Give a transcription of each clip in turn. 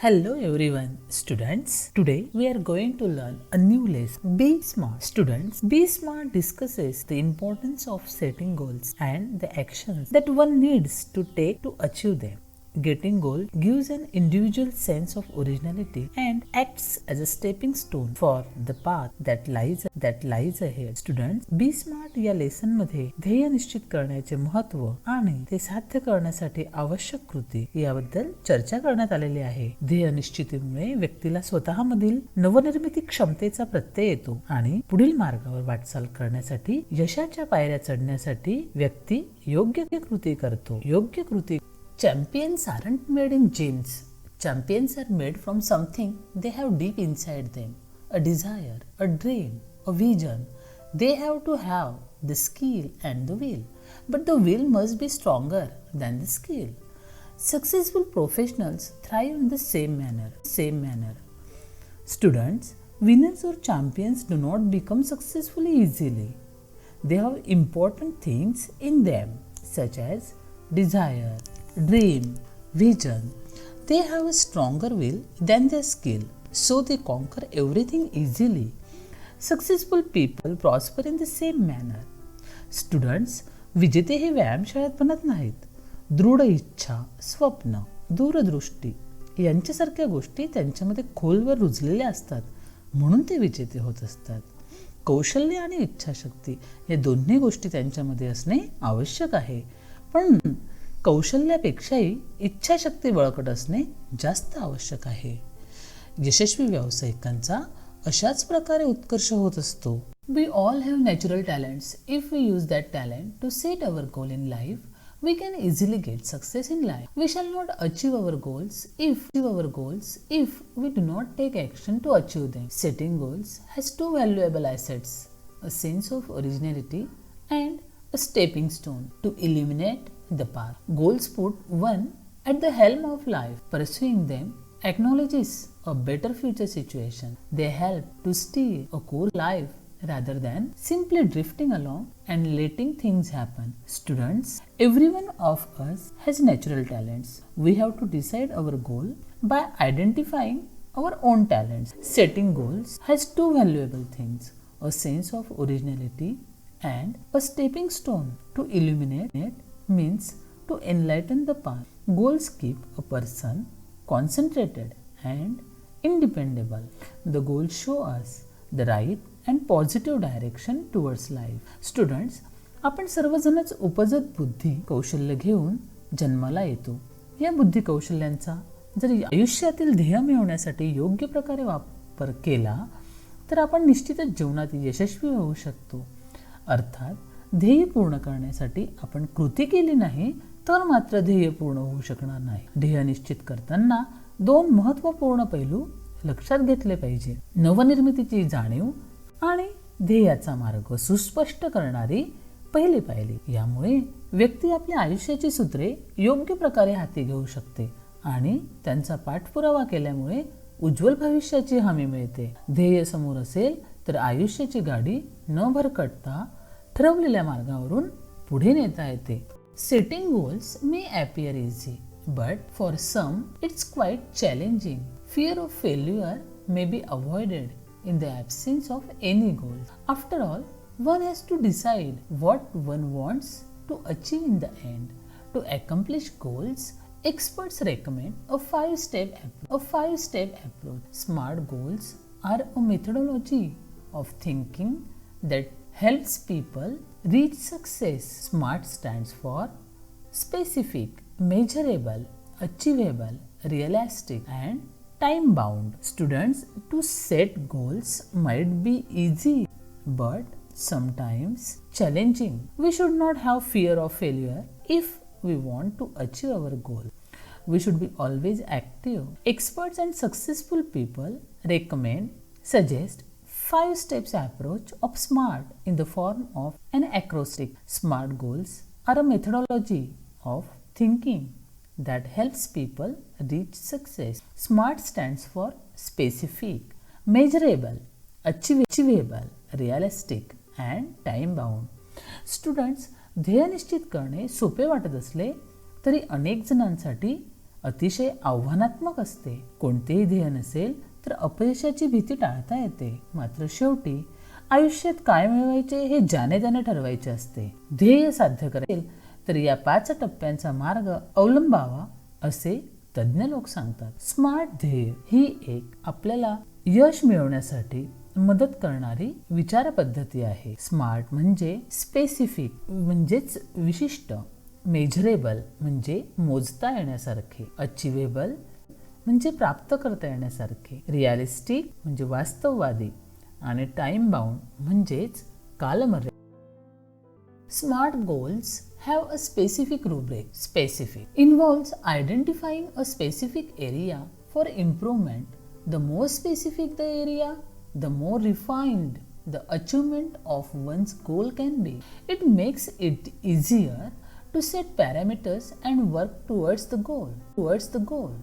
Hello everyone, students. Today we are going to learn a new lesson. Be smart. Students, Be Smart discusses the importance of setting goals and the actions that one needs to take to achieve them. Getting goal gives an individual sense of originality and acts as a stepping stone for the path that lies ahead. Students, Be Smart या lesson मध्ये ध्येय निश्चित करण्याचे महत्त्व आणि ते साध्य करण्यासाठी आवश्यक कृती याबद्दल चर्चा करण्यात आलेली आहे. ध्येय निश्चितीमुळे व्यक्तीला स्वतःमधील नवनिर्मिती क्षमतेचा प्रत्यय येतो आणि पुढील मार्गावर वाटचाल करण्यासाठी यशाच्या पायऱ्या चढण्यासाठी व्यक्ती योग्य कृती करतो. Champions aren't made in gyms. Champions are made from something they have deep inside them. A desire, a dream, a vision. They have to have the skill and the will. But the will must be stronger than the skill. Successful professionals thrive in the same manner. Students, winners or champions do not become successful easily. They have important things in them such as desire, dream, vision. They have a stronger will than their skill, so they conquer everything easily. Successful people prosper in the same manner. Students, विजेते हे व्यायामशाळेत बनत नाहीत. दृढ इच्छा, स्वप्न, दूरदृष्टी यांच्यासारख्या गोष्टी त्यांच्यामध्ये खोलवर रुजलेल्या असतात, म्हणून ते विजेते होत असतात. कौशल्य आणि इच्छाशक्ती या दोन्ही गोष्टी त्यांच्यामध्ये असणे आवश्यक आहे, पण कौशल्यापेक्षाही इच्छाशक्ती बळकट असणे जास्त आवश्यक आहे. यशस्वी व्यावसायिकांचा अशाच प्रकारे उत्कर्ष होत असतो. We all have natural talents. If we use that talent to set our goal in life, we can easily get success in life. We shall not achieve our goals if we do not take action to achieve them. Setting goals has two valuable assets: a sense of originality and a stepping stone to illuminate the path. Goals put one at the helm of life. Pursuing them acknowledges a better future situation. They help to steer a course life rather than simply drifting along and letting things happen. Students, every one of us has natural talents. We have to decide our goal by identifying our own talents. Setting goals has two valuable things: a sense of originality and a stepping stone to illuminate means to enlighten the path. Goals keep a person concentrated and independable. The goals show us the right and positive direction towards life. Students, आपण सर्वजणच उपजत बुद्धी कौशल्य घेऊन जन्माला येतो. या बुद्धी कौशल्यांचा जर आयुष्यातील ध्येय मिळवण्यासाठी योग्य प्रकारे वापर केला तर आपण निश्चितच जीवनात यशस्वी होऊ शकतो. अर्थात ध्येय पूर्ण करण्यासाठी आपण कृती केली नाही तर मात्र ध्येय पूर्ण होऊ शकणार नाही. ध्येय निश्चित करताना दोन महत्त्वपूर्ण पैलू लक्षात घेतले पाहिजे: नवनिर्मितीची जाणीव आणि ध्येयाचा मार्ग सुस्पष्ट करणारी पहिली पायरी. यामुळे व्यक्ती आपल्या आयुष्याची सूत्रे योग्य प्रकारे हाती घेऊ शकते आणि त्यांचा पाठपुरावा केल्यामुळे उज्ज्वल भविष्याची हमी मिळते. ध्येय समोर असेल तर आयुष्याची गाडी न भरकटता ठरवलेल्या मार्गावरून पुढे नेता येते. Setting goals may appear easy, but for some it's quite challenging. Fear of failure may be avoided in the absence of any goals. After all, one has to decide what one wants to achieve in the end. To accomplish goals, experts recommend a five-step approach. SMART goals are a methodology of thinking that helps people reach success. SMART stands for specific, measurable, achievable, realistic and time bound. Students, to set goals might be easy but sometimes challenging. We should not have fear of failure if we want to achieve our goal. We should be always active. Experts and successful people suggest 5 steps approach of SMART in the form of an acrostic. SMART goals are a methodology of thinking that helps people reach success. SMART stands for specific, measurable, achievable, realistic and time bound. Students, ध्येय निश्चित करणे सोपे वाटत असले तरी अनेक जणांसाठी अतिशय आव्हानात्मक असते. कोणतेही ध्येय नसेल तर अपयशाची भीती टाळता येते, मात्र शेवटी आयुष्यात काय मिळवायचे हे ज्याने त्याने ठरवायचे असते. ध्येय साध्य करायचे तर या 5 टप्प्यांचा मार्ग अवलंबावा असे तज्ज्ञ लोक सांगतात. स्मार्ट ध्येय ही एक आपल्याला यश मिळवण्यासाठी मदत करणारी विचार पद्धती आहे. स्मार्ट म्हणजे स्पेसिफिक म्हणजेच विशिष्ट, मेजरेबल म्हणजे मोजता येण्यासारखे, अचिवेबल म्हणजे प्राप्त करता येण्यासारखे, रिअलिस्टिक म्हणजे वास्तववादी आणि टाइम बाउंड म्हणजेच कालमर्यादित. Smart goals have a specific rubric. Specific involves identifying a specific area for improvement. The more specific the area, the more refined the achievement of one's goal can be. It makes it easier to set parameters and work towards the goal.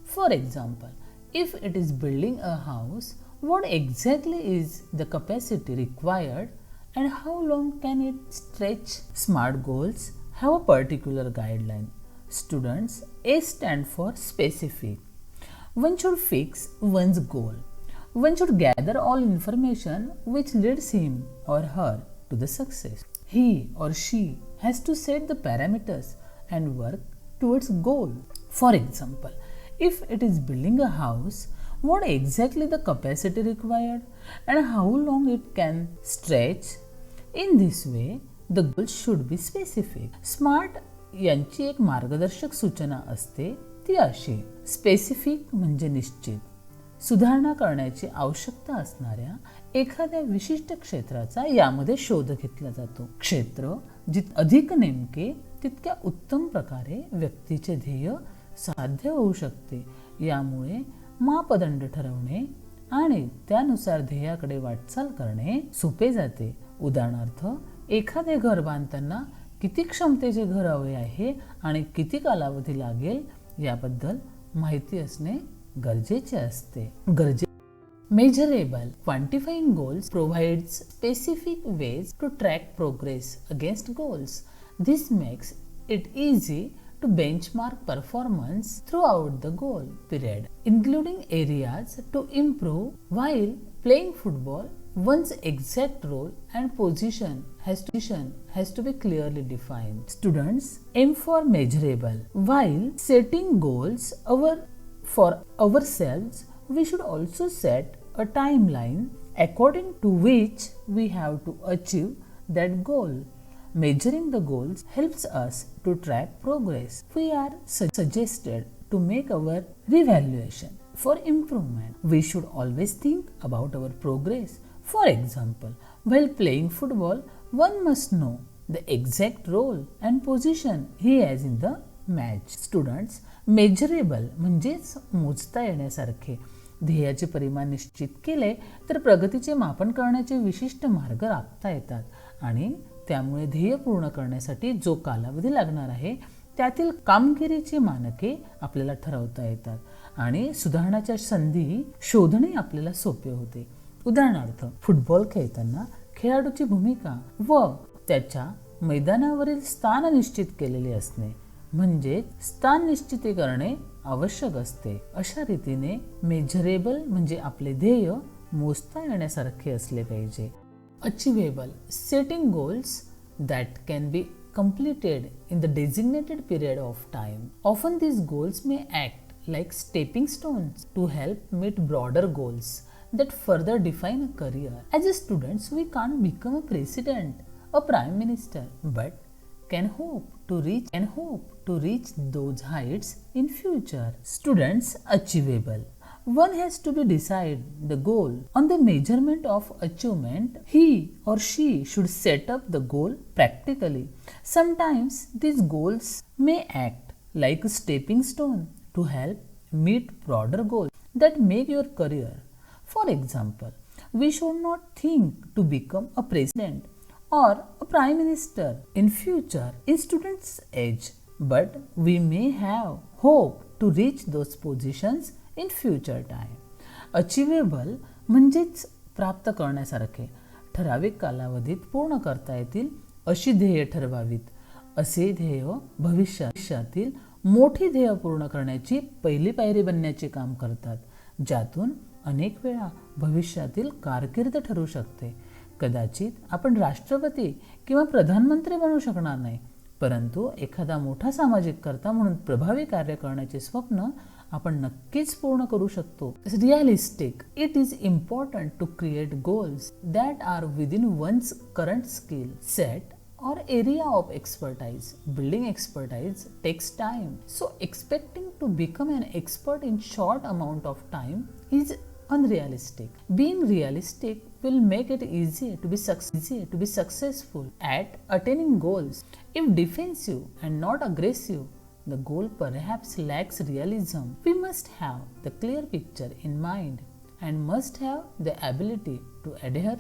For example, if it is building a house, what exactly is the capacity required and how long can it stretch? Smart goals have a particular guideline. Students, A stand for specific. One should fix one's goal. One should gather all information which leads him or her to the success. He or she has to set the parameters and work towards goal. For example, if it is building a house, what exactly the capacity required and how long it can stretch? In this way, the goal should be specific. Smart यांची एक मार्गदर्शक सूचना असते ती अशी. Specific म्हणजे निश्चित, सुधारणा करण्याची आवश्यकता असणाऱ्या एखाद्या विशिष्ट क्षेत्राचा यामध्ये शोध घेतला जातो. क्षेत्र जित अधिक नेमके तितक्या उत्तम प्रकारे व्यक्तीचे ध्येय साध्य होऊ शकते. यामुळे मापदंड ठरवणे आणि त्यानुसार ध्येयाकडे वाटचाल करणे सोपे जाते. उदाहरणार्थ, एखादे घर बांधताना किती क्षमतेचे घर हवे आहे आणि किती कालावधी लागेल याबद्दल माहिती असणे गरजेचे असते. Measurable quantifying goals provides specific ways to track progress against goals. This makes it easy to benchmark performance throughout the goal period, including areas to improve. While playing football, one's exact role and position has to be clearly defined. Students, aim for measurable. While setting goals for ourselves, we should also set a timeline according to which we have to achieve that goal. Measuring the goals helps us to track progress. We are suggested to make our revaluation for improvement. We should always think about our progress. For example, while playing football, one must know the exact role and position he has in the match. Students, measurable म्हणजेच मोजता येण्यासारखे. ध्येयाचे परिमाण निश्चित केले तर प्रगतीचे मापन करण्याचे विशिष्ट मार्ग राखता येतात आणि त्यामुळे ध्येय पूर्ण करण्यासाठी जो कालावधी लागणार आहे त्यातील कामगिरीची मानके आपल्याला ठरवता येतात आणि सुधारण्याच्या संधी शोधणे आपल्याला सोपे होते. उदाहरणार्थ, फुटबॉल खेळताना खेळाडूची भूमिका व त्याच्या मैदानावरील स्थान निश्चित केलेले असणे म्हणजे स्थान निश्चिती करणे आवश्यक असते. अशा रीतीने मेजरेबल म्हणजे आपले ध्येय मोजता येण्यासारखे असले पाहिजे. Achievable, setting goals that can be completed in the designated period of time. Often these goals may act like stepping stones to help meet broader goals that further define a career. As students, we can't become a president, a prime minister, but can hope to reach those heights in future. Students, achievable. One has to be decide the goal. On the measurement of achievement, he or she should set up the goal practically. Sometimes these goals may act like a stepping stone to help meet broader goals that make your career. For example, we should not think to become a president or a prime minister in future in students' age, but we may have hope to reach those positions in future time. Achievable म्हणजेच प्राप्त करण्यासारखे, ठराविक कालावधीत पूर्ण करता येतील अशी ध्येय ठरवावीत. असे ध्येय भविष्यातील मोठी ध्येय पूर्ण करण्याची पहिली पायरी बनण्याचे काम करतात, ज्यातून अनेक वेळा भविष्यातील कारकीर्द ठरू शकते. कदाचित आपण राष्ट्रपती किंवा प्रधानमंत्री बनू शकणार नाही, परंतु एखादा मोठा सामाजिक कर्ता म्हणून प्रभावी कार्य करण्याचे स्वप्न आपण नक्कीच पूर्ण करू शकतो. Realistic. It is important to create goals that are within one's current skill set or area of expertise. Building expertise takes time, so expecting to become an expert in short amount of time is unrealistic. Being realistic will make it easier to be successful at attaining goals. If defensive and not aggressive, the goal perhaps lacks realism. We must have the clear picture in mind and must have the ability to adhere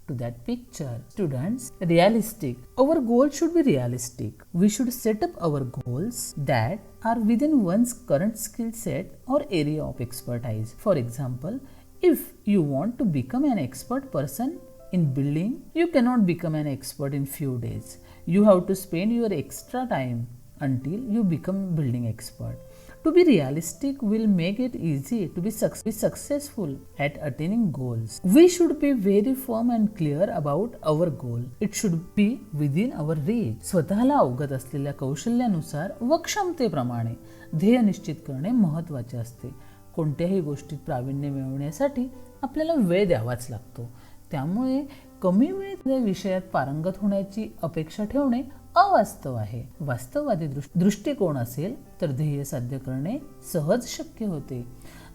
to that picture. Students, realistic. Our goal should be realistic. We should set up our goals that are within one's current skill set or area of expertise. For example, if you want to become an expert person in building, you cannot become an expert in few days. You have to spend your extra time until you become building expert. To be realistic will make it easy to be successful at attaining goals. We should be very firm and clear about our goal. It should be within our reach. स्वतःला अवगत असलेल्या कौशल्यानुसार व क्षमतेप्रमाणे ध्येय निश्चित करणे महत्त्वाचे असते. कोणत्याही गोष्टीत प्रावीण्य मिळवण्यासाठी आपल्याला वेळ द्यावाच लागतो. त्यामुळे कमी वेळेत विषयात पारंगत होण्याची अपेक्षा ठेवणे अवास्तव आहे. वास्तववादी दृष्टिकोन असेल तर ध्येय साध्य करणे सहज शक्य होते.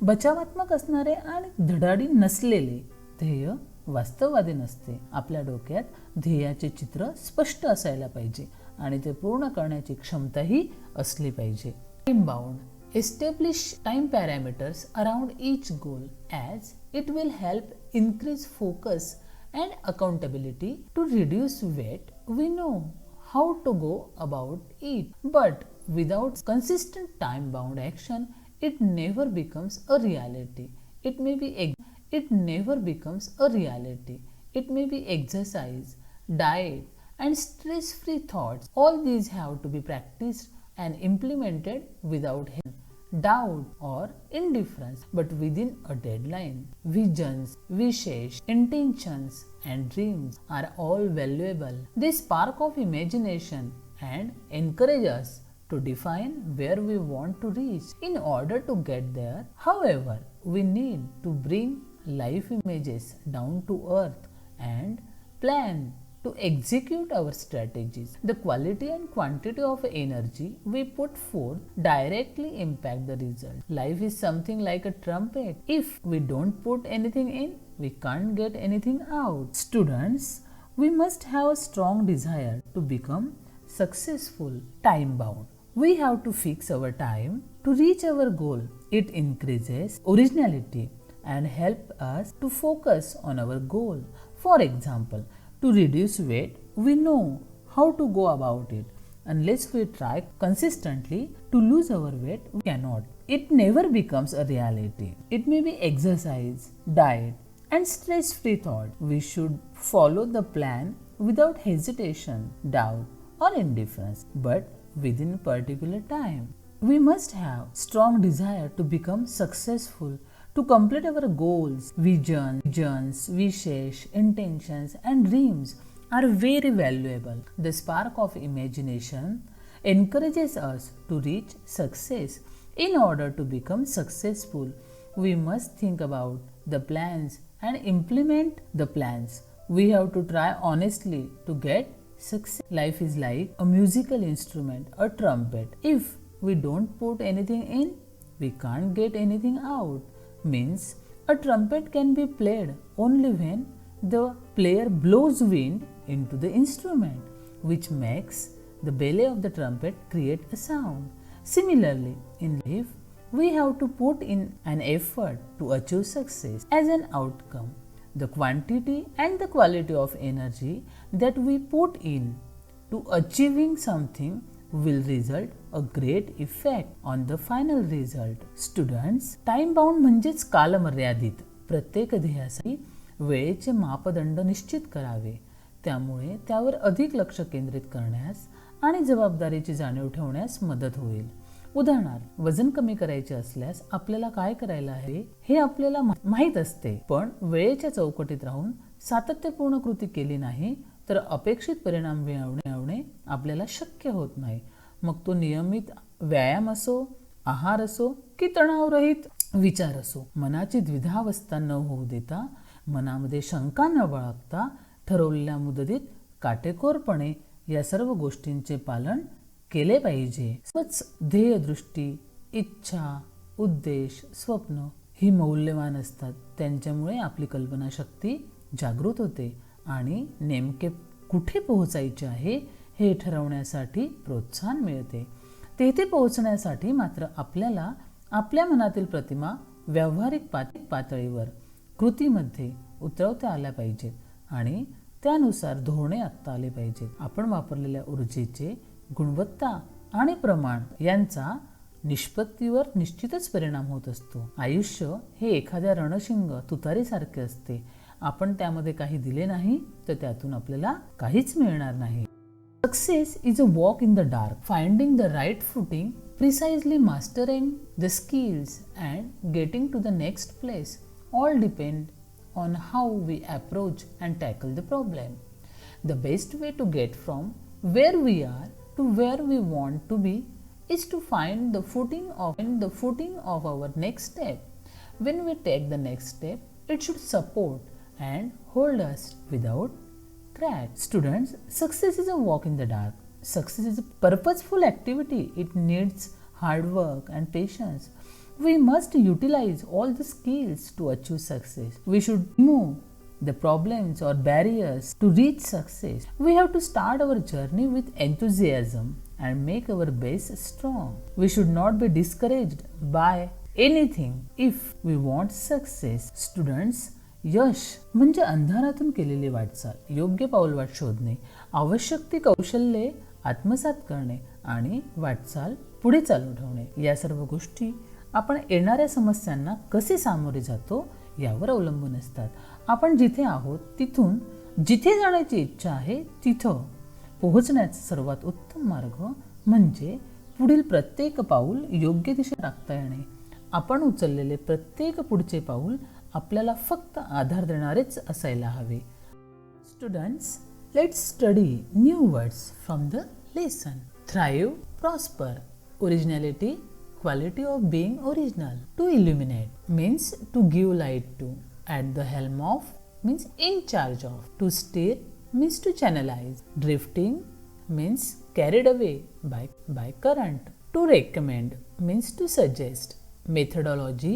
बचावात्मक असणारे आणि धडाडी नसलेले ध्येय वास्तववादी नसते. आपल्या डोक्यात ध्येयाचे चित्र स्पष्ट असायला पाहिजे आणि ते पूर्ण करण्याची क्षमताही असली पाहिजे. Time bound. Establish time parameters around each goal as it will help increase focus and accountability. To reduce weight, we know how to go about it, but without consistent time bound action, it never becomes a reality. It never becomes a reality. It may be exercise, diet, and stress-free thoughts. All these have to be practiced and implemented without doubt or indifference, but within a deadline. Visions, wishes, intentions, and dreams are all valuable. They spark of imagination and encourage us to define where we want to reach. In order to get there, however, we need to bring life images down to earth and plan to execute our strategies. The quality and quantity of energy we put forth directly impact the result. Life is something like a trumpet. If we don't put anything in, we can't get anything out. Students, we must have a strong desire to become successful. Time bound. We have to fix our time to reach our goal. It increases originality and help us to focus on our goal. For example, to reduce weight, we know how to go about it. Unless we try consistently to lose our weight, we cannot. It never becomes a reality. It may be exercise, diet, and stress-free thought. We should follow the plan without hesitation, doubt, or indifference, but within a particular time. We must have strong desire to become successful, to complete our goals. Visions, wishes, intentions, and dreams are very valuable. The spark of imagination encourages us to reach success. In order to become successful, we must think about the plans and implement the plans. We have to try honestly to get success. Life is like a musical instrument, a trumpet. If we don't put anything in, we can't get anything out. Means a trumpet can be played only when the player blows wind into the instrument, which makes the belly of the trumpet create a sound. Similarly, in life, we have to put in an effort to achieve success. As an outcome, the quantity and the quality of energy that we put in to achieving something will result a great effect on the final result. Students, time bound म्हणजेच कालमर्यादित. प्रत्येक ध्येयासाठी वेळेचे मापदंड निश्चित करावे. त्यामुळे त्यावर अधिक लक्ष केंद्रित करण्यास आणि जबाबदारीची जाणीव ठेवण्यास मदत होईल. उदाहरणार्थ वजन कमी करायचे असल्यास आपल्याला काय करायला हवे हे आपल्याला माहित असते, पण वेळेच्या चौकटीत राहून सातत्यपूर्ण कृती केली नाही तर अपेक्षित परिणाम मिळवणे आपल्याला शक्य होत नाही. मग तो नियमित व्यायाम असो, आहार असो की तणावरहित विचार असो. मनाची द्विधावस्था न होऊ देता, मनामध्ये शंका न बाळगता ठरवलेल्या मुदतीत काटेकोरपणे या सर्व गोष्टींचे पालन केले पाहिजे. ध्येयदृष्टी, इच्छा, उद्देश, स्वप्न ही मौल्यवान असतात. त्यांच्यामुळे आपली कल्पनाशक्ती जागृत होते आणि नेमके कुठे पोहोचायचे आहे हे ठरवण्यासाठी प्रोत्साहन मिळते. तेथे पोहोचण्यासाठी मात्र आपल्याला आपल्या मनातील प्रतिमा व्यावहारिक पातळीवर कृतीमध्ये उतरवता आल्या पाहिजेत आणि त्यानुसार धोरणे आखता आले पाहिजेत. आपण वापरलेल्या ऊर्जेचे गुणवत्ता आणि प्रमाण यांचा निष्पत्तीवर निश्चितच परिणाम होत असतो. आयुष्य हे एखाद्या रणशिंग तुतारीसारखे असते. आपण त्यामध्ये काही दिले नाही तर त्यातून आपल्याला काहीच मिळणार नाही. Success is a walk in the dark, finding the right footing, precisely mastering the skills and getting to the next place all depend on how we approach and tackle the problem. The best way to get from where we are to where we want to be is to find the footing of our next step. When we take the next step, it should support and hold us without crack. Students, success is a walk in the dark. Success is a purposeful activity. It needs hard work and patience. We must utilize all the skills to achieve success. We should remove the problems or barriers to reach success. We have to start our journey with enthusiasm and make our base strong. We should not be discouraged by anything if we want success. Students, यश म्हणजे अंधारातून केलेली वाटचाल, योग्य पाऊलवाट शोधणे, आवश्यक ती कौशल्ये आत्मसात करणे आणि वाटचाल पुढे चालू ठेवणे. या सर्व गोष्टी आपण येणाऱ्या समस्यांना कसे सामोरे जातो यावर अवलंबून असतात. आपण जिथे आहोत तिथून जिथे जाण्याची इच्छा आहे तिथं पोहोचण्याचा सर्वात उत्तम मार्ग म्हणजे पुढील प्रत्येक पाऊल योग्य दिशेत टाकता येणे. आपण उचललेले प्रत्येक पुढचे पाऊल आपल्याला फक्त आधार देणारेच असायला हवे. Students, let's study new words from the lesson. Thrive, prosper, originality, quality of being original. To illuminate means to give light to. At the helm of means in charge of. To steer means to channelize. Drifting means carried away by current. To recommend means to suggest. Methodology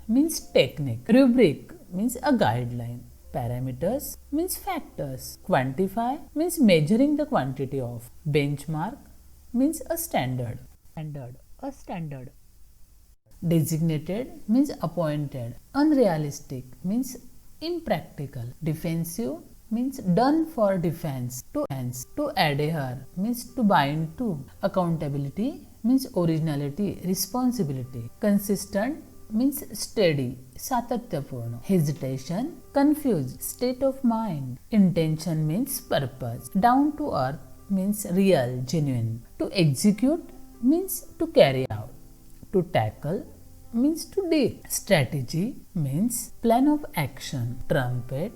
means technique. Rubric means a guideline. Parameters means factors. Quantify means measuring the quantity of. Benchmark means a standard. A standard. Designated means appointed. Unrealistic means impractical. Defensive means done for defense. To adhere means to bind to. Accountability means originality, responsibility. Consistent means steady, सातत्यपूर्ण. Hesitation, confused, state of mind. Intention means purpose. Down to earth means real, genuine. To execute means to carry out. To tackle means to deal. Strategy means plan of action. Trumpet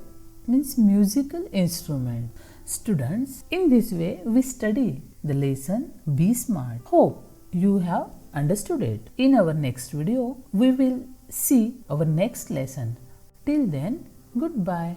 means musical instrument. Students, in this way we study the lesson Be Smart. Hope you have understood it. In our next video, we will see our next lesson. Till then, goodbye.